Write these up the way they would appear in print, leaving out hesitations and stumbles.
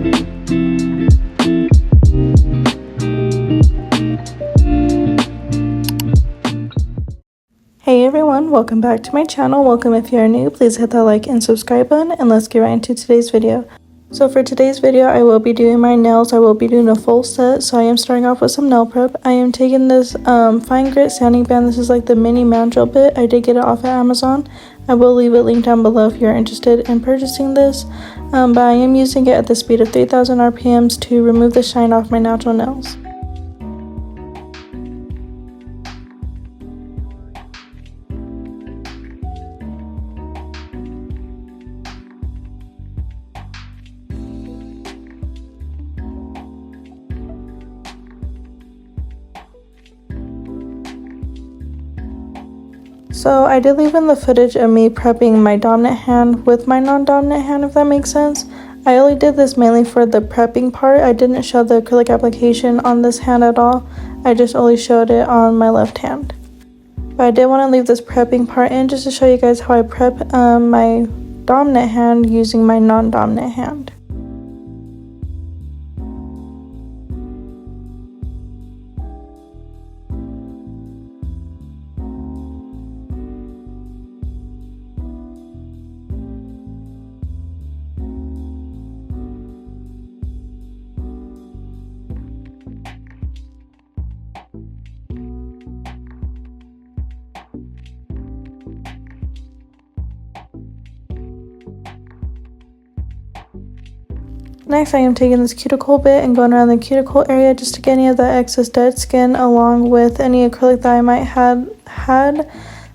Hey everyone, welcome back to my channel. Welcome if you're new. Please hit that like and subscribe button, and let's get right into today's video. So for today's video, I will be doing my nails. I will be doing a full set. So I am starting off with some nail prep. I am taking this fine grit sanding band. This is like the mini mandrel bit. I did get it off at Amazon. I will leave it linked down below if you're interested in purchasing this. But I am using it at the speed of 3,000 RPMs to remove the shine off my natural nails. So I did leave in the footage of me prepping my dominant hand with my non-dominant hand, if that makes sense. I only did this mainly for the prepping part. I didn't show the acrylic application on this hand at all. I just only showed it on my left hand. But I did want to leave this prepping part in just to show you guys how I prep my dominant hand using my non-dominant hand. Next, I am taking this cuticle bit and going around the cuticle area just to get any of that excess dead skin, along with any acrylic that I might have had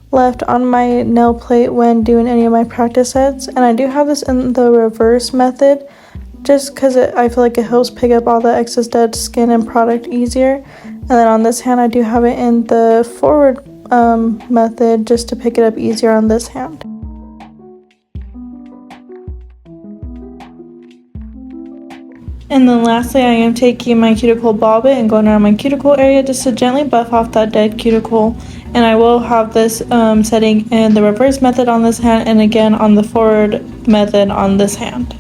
left on my nail plate when doing any of my practice sets. And I do have this in the reverse method just because I feel like it helps pick up all the excess dead skin and product easier. And then on this hand, I do have it in the forward method just to pick it up easier on this hand. And then lastly, I am taking my cuticle ball bit and going around my cuticle area just to gently buff off that dead cuticle. And I will have this setting in the reverse method on this hand, and again on the forward method on this hand.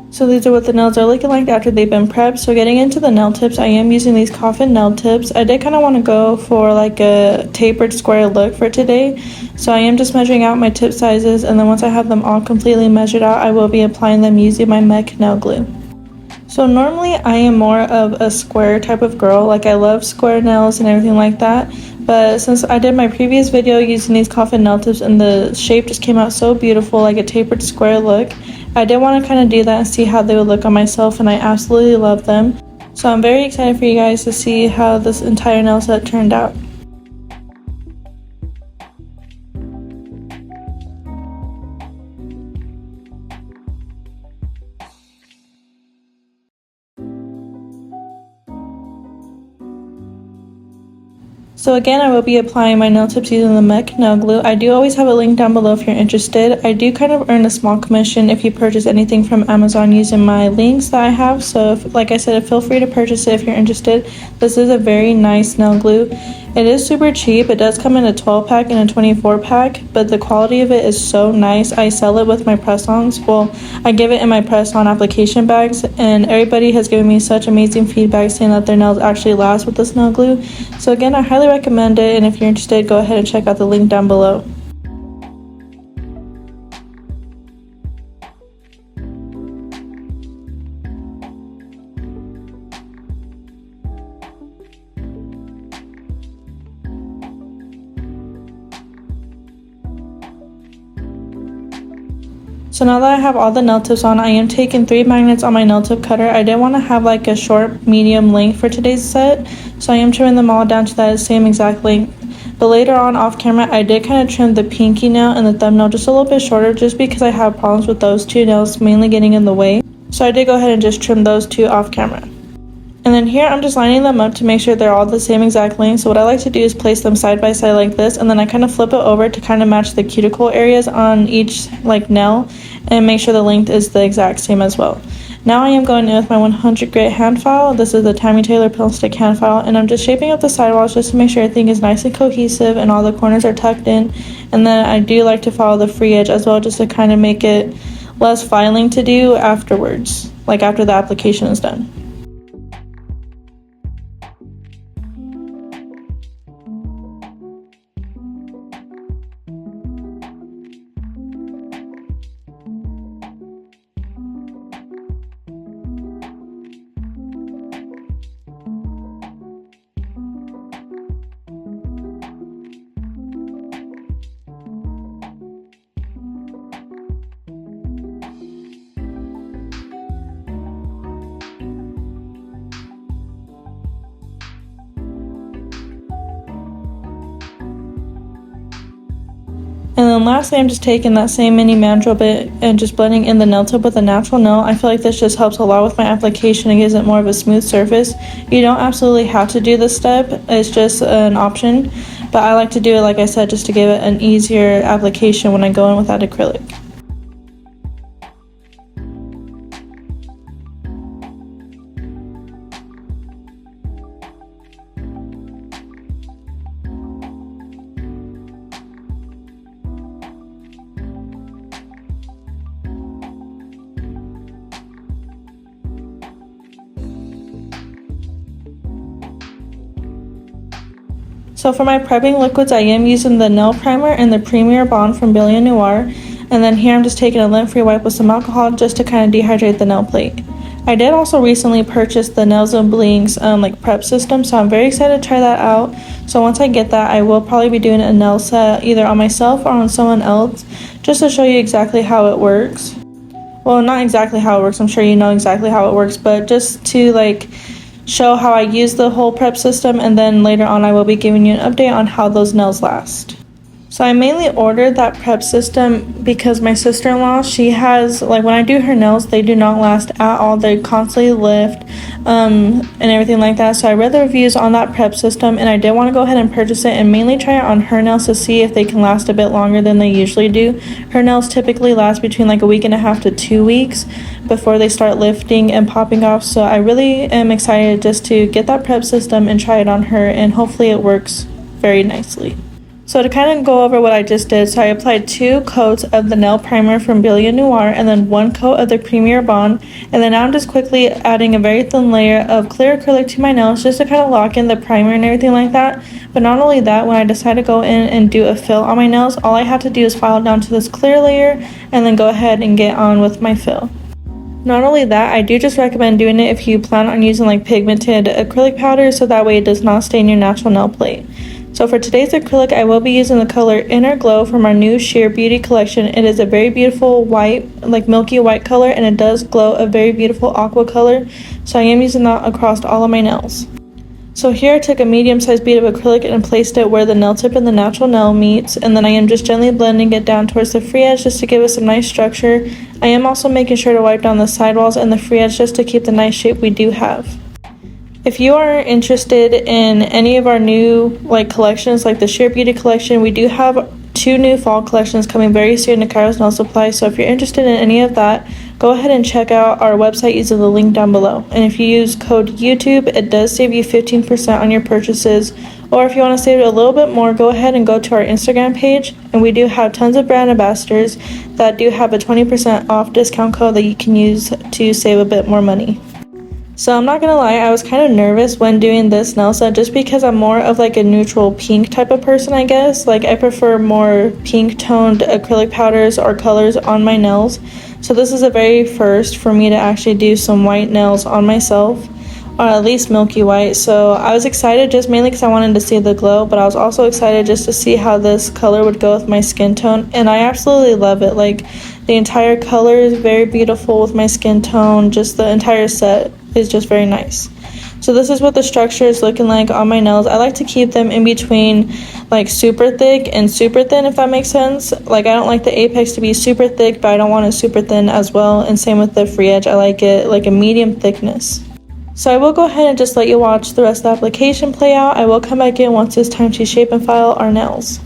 So these are what the nails are looking like after they've been prepped. So getting into the nail tips, I am using these coffin nail tips. I did kind of want to go for like a tapered square look for today. So I am just measuring out my tip sizes, and then once I have them all completely measured out, I will be applying them using my MEKK nail glue. So normally I am more of a square type of girl. Like I love square nails and everything like that. But since I did my previous video using these coffin nail tips and the shape just came out so beautiful, like a tapered square look, I did want to kind of do that and see how they would look on myself, and I absolutely love them. So I'm very excited for you guys to see how this entire nail set turned out. So again, I will be applying my nail tips using the MEKK nail glue. I do always have a link down below if you're interested. I do kind of earn a small commission if you purchase anything from Amazon using my links that I have. So like I said, feel free to purchase it if you're interested. This is a very nice nail glue. It is super cheap. It does come in a 12 pack and a 24 pack, but the quality of it is so nice. I sell it with my press-ons. Well, I give it in my press-on application bags, and everybody has given me such amazing feedback saying that their nails actually last with this nail glue. So again, I highly recommend it, and if you're interested, go ahead and check out the link down below. So now that I have all the nail tips on, I am taking 3 magnets on my nail tip cutter. I did want to have like a short, medium length for today's set, so I am trimming them all down to that same exact length. But later on off camera, I did kind of trim the pinky nail and the thumbnail just a little bit shorter, just because I have problems with those two nails mainly getting in the way. So I did go ahead and just trim those two off camera. And then here I'm just lining them up to make sure they're all the same exact length. So what I like to do is place them side by side like this, and then I kind of flip it over to kind of match the cuticle areas on each like nail. and make sure the length is the exact same as well. Now I am going in with my 100 grit hand file. This is the Tammy Taylor Pill Stick hand file, and I'm just shaping up the sidewalls just to make sure everything is nice and cohesive and all the corners are tucked in. And then I do like to follow the free edge as well, just to kind of make it less filing to do afterwards, like after the application is done. And then lastly, I'm just taking that same mini mandrel bit and just blending in the nail tip with a natural nail. I feel like this just helps a lot with my application and gives it more of a smooth surface. You don't absolutely have to do this step, it's just an option. But I like to do it, like I said, just to give it an easier application when I go in with that acrylic. So for my prepping liquids, I am using the nail primer and the Premier Bond from Brilliant Noir. And then here I'm just taking a lint-free wipe with some alcohol just to kind of dehydrate the nail plate. I did also recently purchase the 𝐶𝐬𝕦𝕚𝕚𝕚 like prep system, so I'm very excited to try that out. So once I get that, I will probably be doing a nail set either on myself or on someone else, just to show you exactly how it works. Well, not exactly how it works, I'm sure you know exactly how it works, but just to like show how I use the whole prep system, and then later on I will be giving you an update on how those nails last. So I mainly ordered that prep system because my sister-in-law, she has, like when I do her nails, they do not last at all. They constantly lift and everything like that. So I read the reviews on that prep system, and I did want to go ahead and purchase it and mainly try it on her nails to see if they can last a bit longer than they usually do. Her nails typically last between like a week and a half to 2 weeks before they start lifting and popping off. So I really am excited just to get that prep system and try it on her, and hopefully it works very nicely. So to kind of go over what I just did, so I applied 2 coats of the nail primer from Brilliant Noir and then 1 coat of the Premier Bond, and then now I'm just quickly adding a very thin layer of clear acrylic to my nails just to kind of lock in the primer and everything like that. But not only that, when I decide to go in and do a fill on my nails, all I have to do is file down to this clear layer and then go ahead and get on with my fill. Not only that, I do just recommend doing it if you plan on using like pigmented acrylic powder, so that way it does not stain your natural nail plate. So for today's acrylic, I will be using the color Inner Glow from our new Sheer Beauty collection. It is a very beautiful white, like milky white color, and it does glow a very beautiful aqua color. So I am using that across all of my nails. So here I took a medium-sized bead of acrylic and placed it where the nail tip and the natural nail meets, and then I am just gently blending it down towards the free edge just to give it some nice structure. I am also making sure to wipe down the sidewalls and the free edge just to keep the nice shape we do have. If you are interested in any of our new collections, like the Sheer Beauty collection, we do have 2 new fall collections coming very soon to KAIROSE Nail Supply. So if you're interested in any of that, go ahead and check out our website using the link down below. And if you use code YouTube, it does save you 15% on your purchases. Or if you want to save it a little bit more, go ahead and go to our Instagram page, and we do have tons of brand ambassadors that do have a 20% off discount code that you can use to save a bit more money. So I'm not gonna lie, I was kind of nervous when doing this nail set just because I'm more of like a neutral pink type of person, I guess. Like I prefer more pink toned acrylic powders or colors on my nails. So this is a very first for me to actually do some white nails on myself, or at least milky white. So I was excited just mainly because I wanted to see the glow, but I was also excited just to see how this color would go with my skin tone, and I absolutely love it. Like the entire color is very beautiful with my skin tone. Just the entire set is just very nice. So this is what the structure is looking like on my nails. I like to keep them in between like super thick and super thin, if that makes sense. Like I don't like the apex to be super thick, but I don't want it super thin as well, and same with the free edge. I like it like a medium thickness. So I will go ahead and just let you watch the rest of the application play out. I will come back in once it's time to shape and file our nails.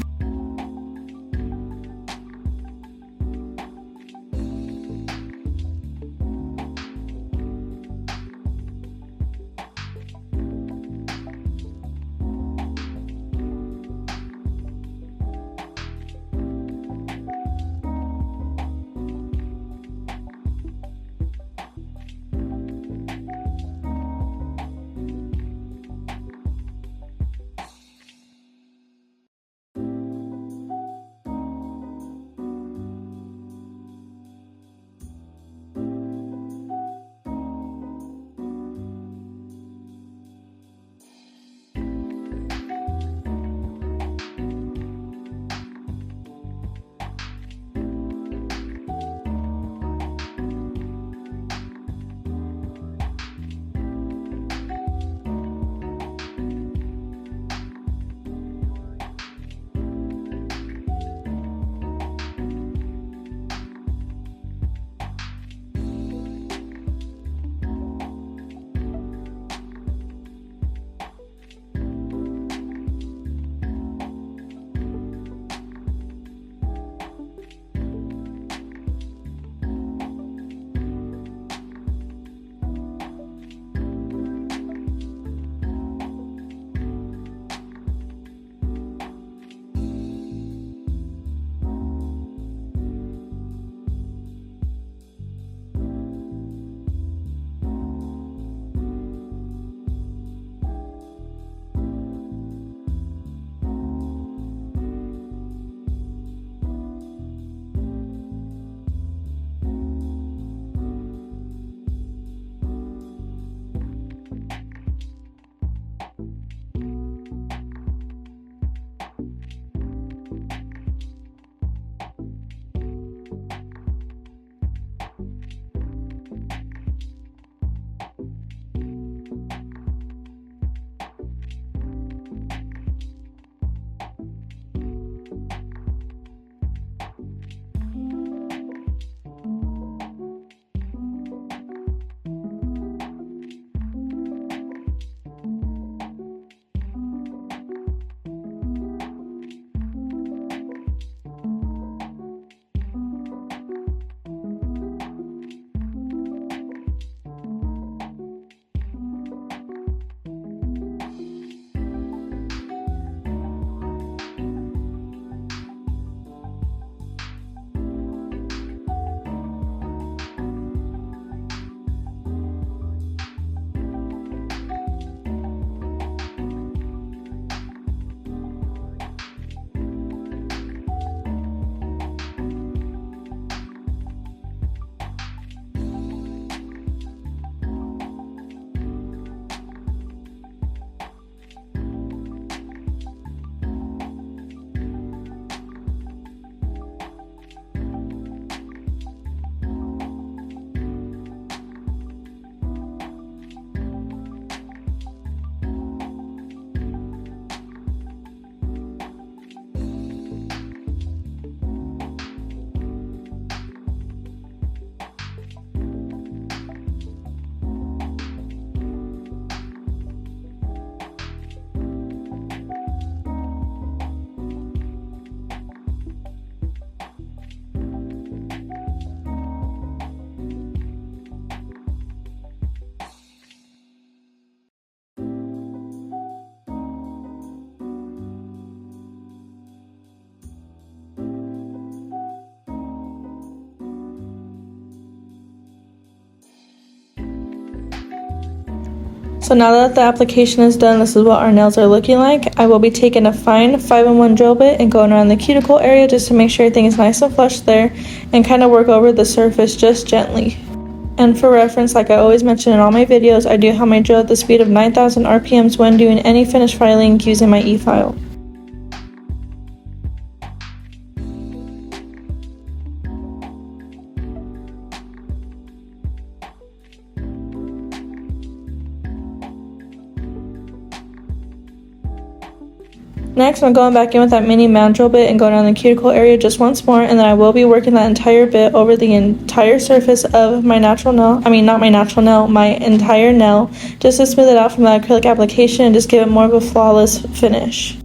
So now that the application is done, this is what our nails are looking like. I will be taking a fine 5-in-1 drill bit and going around the cuticle area just to make sure everything is nice and flush there and kind of work over the surface just gently. And for reference, like I always mention in all my videos, I do have my drill at the speed of 9,000 RPMs when doing any finish filing using my e-file. Next, I'm going back in with that mini mandrel bit and going around the cuticle area just once more, and then I will be working that entire bit over the entire surface of my natural nail. Not my natural nail, my entire nail, just to smooth it out from the acrylic application and just give it more of a flawless finish.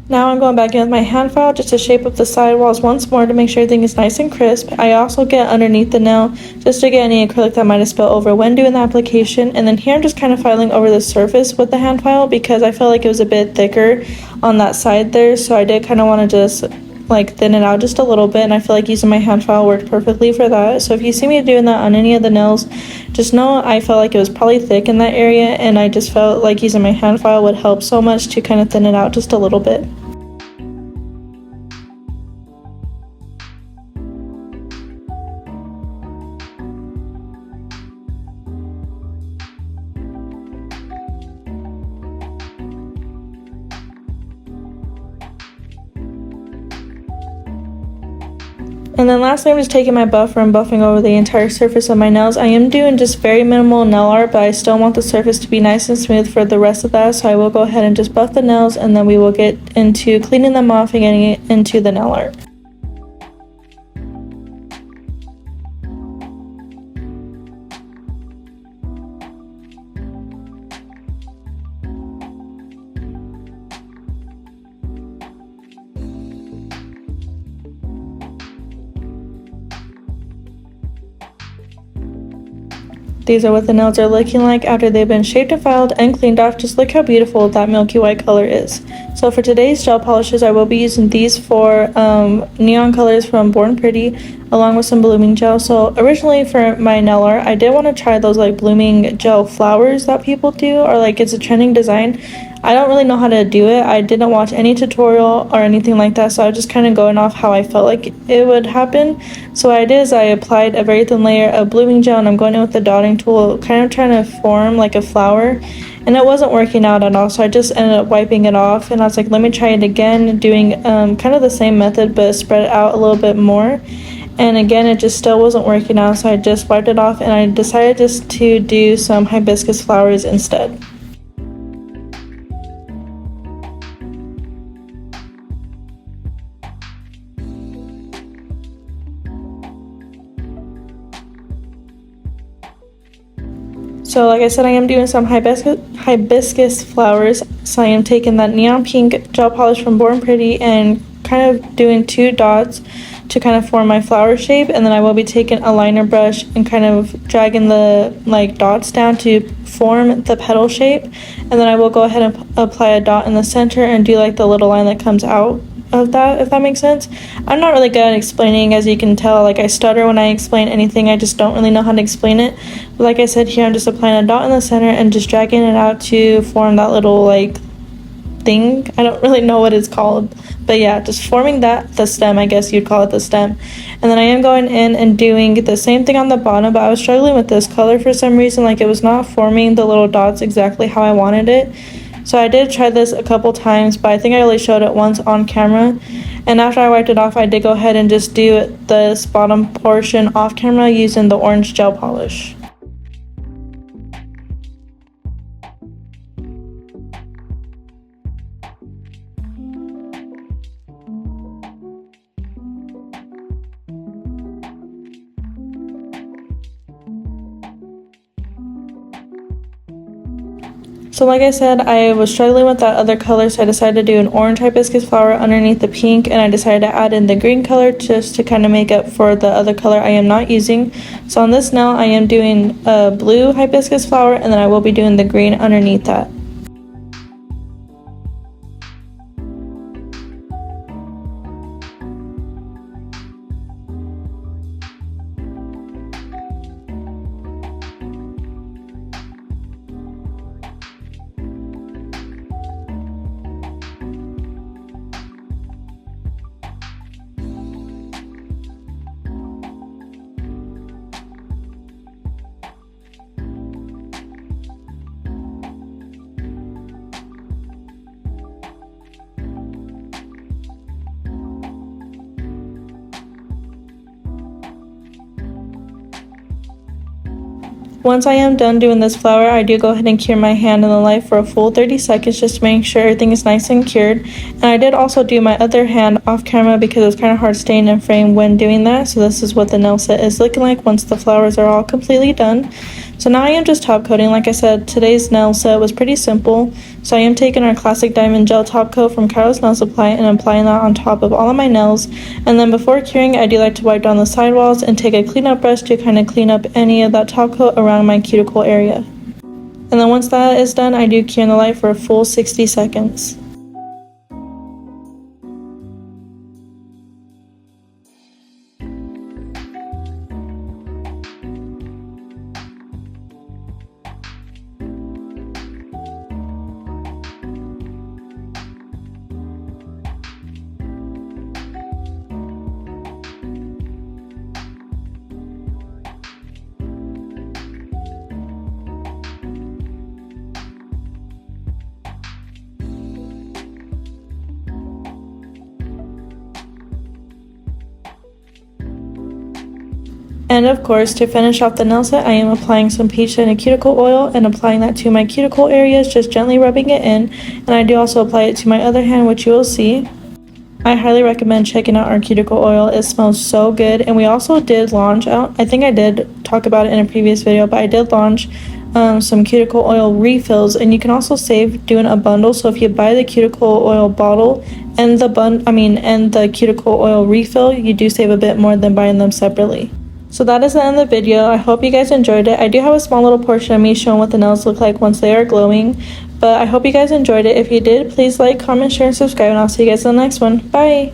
Now I'm going back in with my hand file just to shape up the sidewalls once more to make sure everything is nice and crisp. I also get underneath the nail just to get any acrylic that might have spilled over when doing the application. And then here I'm just kind of filing over the surface with the hand file because I felt like it was a bit thicker on that side there. So I did kind of want to just like thin it out just a little bit, and I feel like using my hand file worked perfectly for that. So if you see me doing that on any of the nails, just know I felt like it was probably thick in that area, and I just felt like using my hand file would help so much to kind of thin it out just a little bit. And then lastly, I'm just taking my buffer and buffing over the entire surface of my nails. I am doing just very minimal nail art, but I still want the surface to be nice and smooth for the rest of that. So I will go ahead and just buff the nails, and then we will get into cleaning them off and getting it into the nail art. These are what the nails are looking like after they've been shaped and filed and cleaned off. Just look how beautiful that milky white color is. So for today's gel polishes, I will be using these for neon colors from Born Pretty, along with some blooming gel. So originally for my nail art, I did want to try those like blooming gel flowers that people do, or like it's a trending design. I don't really know how to do it. I didn't watch any tutorial or anything like that, so I was just kind of going off how I felt like it would happen. So what I did is I applied a very thin layer of blooming gel, and I'm going in with the dotting tool, kind of trying to form like a flower, and it wasn't working out at all. So I just ended up wiping it off, and I was like, let me try it again, doing kind of the same method but spread it out a little bit more. And again, it just still wasn't working out, so I just wiped it off, and I decided just to do some hibiscus flowers instead. So like I said, I am doing some hibiscus flowers. So I am taking that neon pink gel polish from Born Pretty and kind of doing 2 dots to kind of form my flower shape, and then I will be taking a liner brush and kind of dragging the like dots down to form the petal shape, and then I will go ahead and apply a dot in the center and do like the little line that comes out of that, if that makes sense. I'm not really good at explaining, as you can tell. Like I stutter when I explain anything. I just don't really know how to explain it. But like I said, here I'm just applying a dot in the center and just dragging it out to form that little like thing. I don't really know what it's called, but yeah, just forming that, the stem, I guess you'd call it the stem. And then I am going in and doing the same thing on the bottom, but I was struggling with this color for some reason. Like it was not forming the little dots exactly how I wanted it. So I did try this a couple times, but I think I only showed it once on camera. And after I wiped it off, I did go ahead and just do this bottom portion off camera using the orange gel polish. So like I said, I was struggling with that other color, so I decided to do an orange hibiscus flower underneath the pink, and I decided to add in the green color just to kind of make up for the other color I am not using. So on this nail, I am doing a blue hibiscus flower, and then I will be doing the green underneath that. Once I am done doing this flower, I do go ahead and cure my hand in the light for a full 30 seconds just to make sure everything is nice and cured. And I did also do my other hand off camera because it was kind of hard staying in frame when doing that. So this is what the nail set is looking like once the flowers are all completely done. So now I am just top coating. Like I said, today's nail set was pretty simple. So I am taking our classic diamond gel top coat from KAIROSE Nail Supply and applying that on top of all of my nails. And then before curing, I do like to wipe down the sidewalls and take a cleanup brush to kind of clean up any of that top coat around my cuticle area. And then once that is done, I do cure in the light for a full 60 seconds. And of course, to finish off the nail set, I am applying some peach tinted cuticle oil and applying that to my cuticle areas, just gently rubbing it in. And I do also apply it to my other hand, which you will see. I highly recommend checking out our cuticle oil. It smells so good. And we also did launch out, I think I did talk about it in a previous video, but I did launch some cuticle oil refills, and you can also save doing a bundle. So if you buy the cuticle oil bottle and the cuticle oil refill, you do save a bit more than buying them separately. So that is the end of the video. I hope you guys enjoyed it. I do have a small little portion of me showing what the nails look like once they are glowing, but I hope you guys enjoyed it. If you did, please like, comment, share, and subscribe, and I'll see you guys in the next one. Bye!